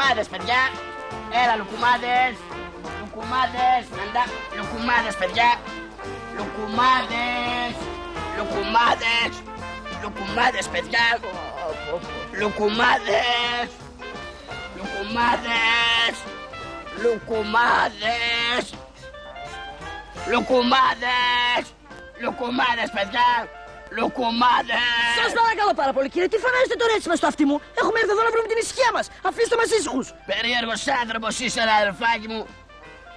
λουκουμάδες, παιδιά. Έλα, λουκουμάδες. Λουκουμάδες, λουκουμάδες, παιδιά. Λουκουμάδες. Λουκουμάδες. Λουκουμάδες, παιδιά. Λουκουμάδες. Λουκουμάδες. Λουκουμάδες. Λουκουμάδες. Λουκουμάδες, παιδιά. Λουκουμάδες. Σας παρακαλώ πάρα πολύ, κύριε, τι φανάζετε τώρα έτσι μες στο αυτί μου? Έχουμε έρθει εδώ να βρούμε την ησυχία μας. Αφήστε μας ήσυχους. Περίεργος άνθρωπος είσαι, αδερφάκι μου.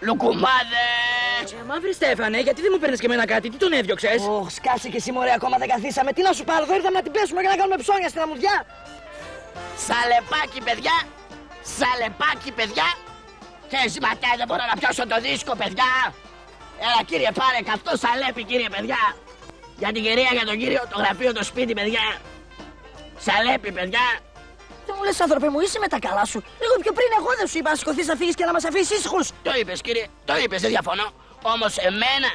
Λουκουμάδες. Μαύρη Στέφανε, γιατί δεν μου παίρνεις και εμένα κάτι, τι τον έδιωξες? Ωχ, σκάσε και εσύ μωρέ, ακόμα δεν καθίσαμε. Τι να σου πάρω, εδώ ήρθαμε να την πέσουμε και να κάνουμε ψώνια στην αμμουδιά. Σαλεπάκι, παιδιά. Σαλεπάκι, παιδιά. Και σηματιά δεν μπορώ να πιάσω το δίσκο, παιδιά. Έλα, κύριε, πάρε καυτό σαλέπι, κύριε, παιδιά. Για την κυρία, για τον κύριο, το γραφείο, το σπίτι, παιδιά. Σαλέπι, παιδιά. Τι μου λες, άνθρωπε μου, είσαι με τα καλά σου? Λίγο πιο πριν εγώ δεν σου είπα να σηκωθείς να φύγεις και να μας αφήσεις ήσυχους. Το είπες, κύριε, το είπες, δεν διαφωνώ. Όμως εμένα,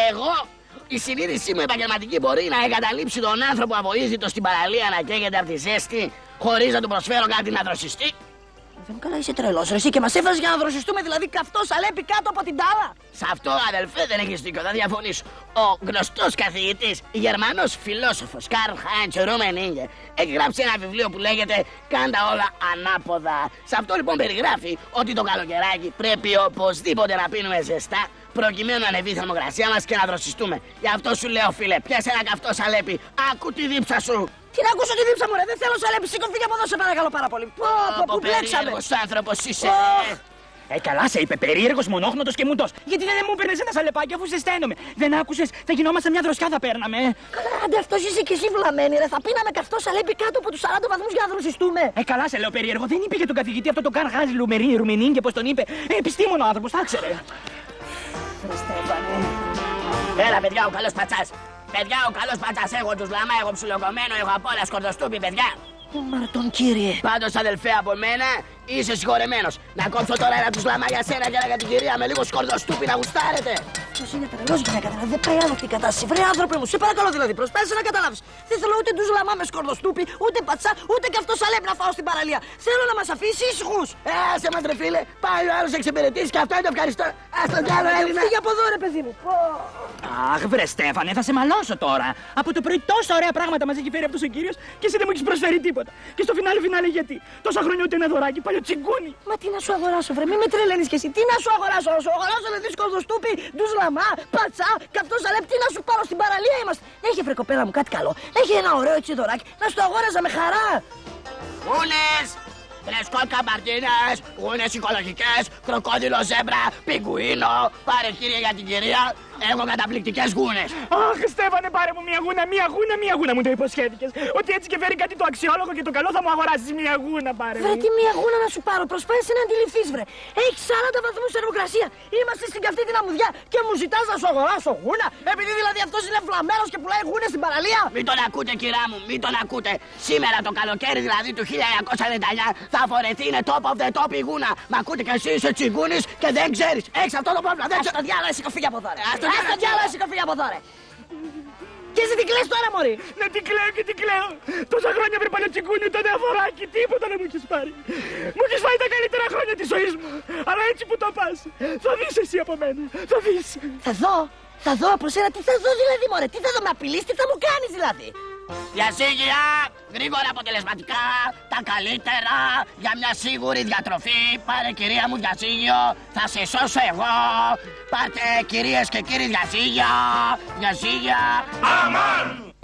εγώ, η συνείδησή μου επαγγελματική μπορεί να εγκαταλείψει τον άνθρωπο αβοήθητο στην παραλία να καίγεται από τη ζέστη χωρίς να του προσφέρω κάτι να δροσιστεί. Δεν καλά, είσαι τρελός ρε εσύ, και μας έφερες για να δροσιστούμε, δηλαδή καυτό σαλέπι κάτω από την τάλα. Σε αυτό, αδελφέ, δεν έχεις δίκιο, θα διαφωνήσω. Ο γνωστός καθηγητής, Γερμανός φιλόσοφος Καρλ Χάιντς Ρουμενίγγε έχει γράψει ένα βιβλίο που λέγεται «Κάντα όλα ανάποδα». Σε αυτό λοιπόν περιγράφει ότι το καλοκαιράκι πρέπει οπωσδήποτε να πίνουμε ζεστά προκειμένου να ανεβεί η θερμοκρασία μας και να δροσιστούμε. Γι' αυτό σου λέω, φίλε, πιάσε ένα καυτό σαλέπι, άκου τη δίψα σου. Τι να ακούσω τη δίψα μου ρε, δεν θέλω σαλέπι, σήκω, φύγε από εδώ σε παρακαλώ πάρα πολύ. Πού μπλέξαμε. Περίεργος άνθρωπος είσαι. Καλά σε είπε, περίεργος, μονόχνοτος και μουτός. Γιατί δεν μου παίρνες ένα σαλεπάκι αφού σε στένομαι? Δεν άκουσες, θα γινόμαστε μια δροσιά θα παίρναμε. Καλά, άντε αυτός είσαι και εσύ βλαμμένη ρε, θα πίναμε καυτό σαλέπι κάτω από τους 40 βαθμούς για να δροσιστούμε. Καλά σε λέω περίεργο, δεν είπε για τον καθηγητή αυτό το Καρλ Χάιντς Ρουμενίγγε, πώς τον είπε. Επιστήμονο άνθρωπος, θα ξέρε. Έλα, παιδιά, ο καλός πατσάς. Παιδιά, ο καλός πατσάς, έχω τους λαμά, έχω ψιλοκομμένο, έχω απ' όλα σκορδοστούπι, παιδιά. Μαρτον, κύριε. Πάντως, αδελφέ, από μένα είσαι συγχωρεμένος. Να κόψω τώρα ένα τους λαμά για σένα και ένα για την κυρία με λίγο σκορδοστούπι να γουστάρετε. Αυτός είναι τρελός γυναίκα, δηλαδή δεν πάει άλλο αυτή η κατάσταση. Βρε άνθρωπε μου, σε παρακαλώ δηλαδή, προσπάθησε να καταλάβεις. Δεν θέλω ούτε τους λαμά με σκορδοστούπι, ούτε πατσά, ούτε και αυτό σαλέπι να φάω στην παραλία. Θέλω να μας αφήσει ήσυχους. Άσε μας ρε φίλε, πάει ο άλλος εξυπηρετής και αυτό είναι το ευχαριστώ. Ας τον κι άλλο Έλληνα. Φύγε από εδώ ρε παιδί μου. Αχ, βρε Στέφανε, θα σε μαλώσω τώρα. Από το πρωί τόσα ωραία πράγματα μας έχει φέρει αυτός ο κύριος και εσύ δεν μου έχεις προσφέρει τίποτα. Και στο φινάλε γιατί? Τόσα χρόνια ούτε ένα δωράκι, παλιό τσιγκούνι. Μα τι να σου αγοράσω, βρε, μη με τρελαίνεις κι εσύ. Τι να σου αγοράσω, να σου αγοράσω δηλαδή σκορδοστούπι, ντους λαμά, πατσά, καυτό σαλέπι, τι να σου πάρω, στην παραλία είμαστε. Έχει βρε κοπέλα μου κάτι καλό. Έχει ένα ωραίο έτσι δωράκι, να σου το αγόραζα με χαρά. Γούνες, τρεσκότ καμπαρτίνες, γούνες οικολογικές, κροκόδιλο ζέμπρα, πιγκουίνο, πάρε κύριε για την κυρία. Έχω καταπληκτικές γούνες. Αχ, Στέφανε, πάρε μου μια γούνα μου το υποσχέθηκες. Ότι έτσι και φέρει κάτι το αξιόλογο και το καλό θα μου αγοράσεις μια γούνα, πάρε μου. Βρε, τι μια γούνα να σου πάρω, προσπάθησε να αντιληφθείς, βρε. Έχει 40 βαθμούς θερμοκρασία. Είμαστε στην καυτή την αμμουδιά και μου ζητάς να σου αγοράσω γούνα, επειδή δηλαδή αυτός είναι βλαμμένος και πουλάει γούνες στην παραλία. Μην τον ακούτε, κυρά μου, μην τον ακούτε. Σήμερα το καλοκαίρι δηλαδή του 1999 θα φορεθεί, είναι top of the top η γούνα. Μα ακούτε κι εσύ είσαι τσιγκούνης και δεν ξέρεις. Έχεις αυτό το πρόβλημα. Ας το διάλογο, εσύ φύγε από εδώ, ρε. Ας το διάλογο, εσύ φύγε από εδώ, ρε. Και εσύ τι κλαις τώρα, μωρή. Ναι, τι κλαίω και τι κλαίω. Τόσα χρόνια βρε παλιό τσιγκούνι, ούτε ένα δωράκι, τίποτα δεν μου έχεις πάρει. Μου έχεις φάει τα καλύτερα χρόνια της ζωής μου. Αλλά έτσι που το πας, θα δεις εσύ από μένα. Θα δεις. Θα δω από σένα, τι θα δω δηλαδή, μωρέ. Τι θα δω, με απειλείς, τι θα μου κάνεις δηλαδή. Διασύγεια, γρήγορα, αποτελεσματικά, τα καλύτερα για μια σίγουρη διατροφή. Πάρε κυρία μου διασύγειο, θα σε σώσω εγώ. Πάτε κυρίες και κύριοι διασύγεια, διασύγεια. Αμάν!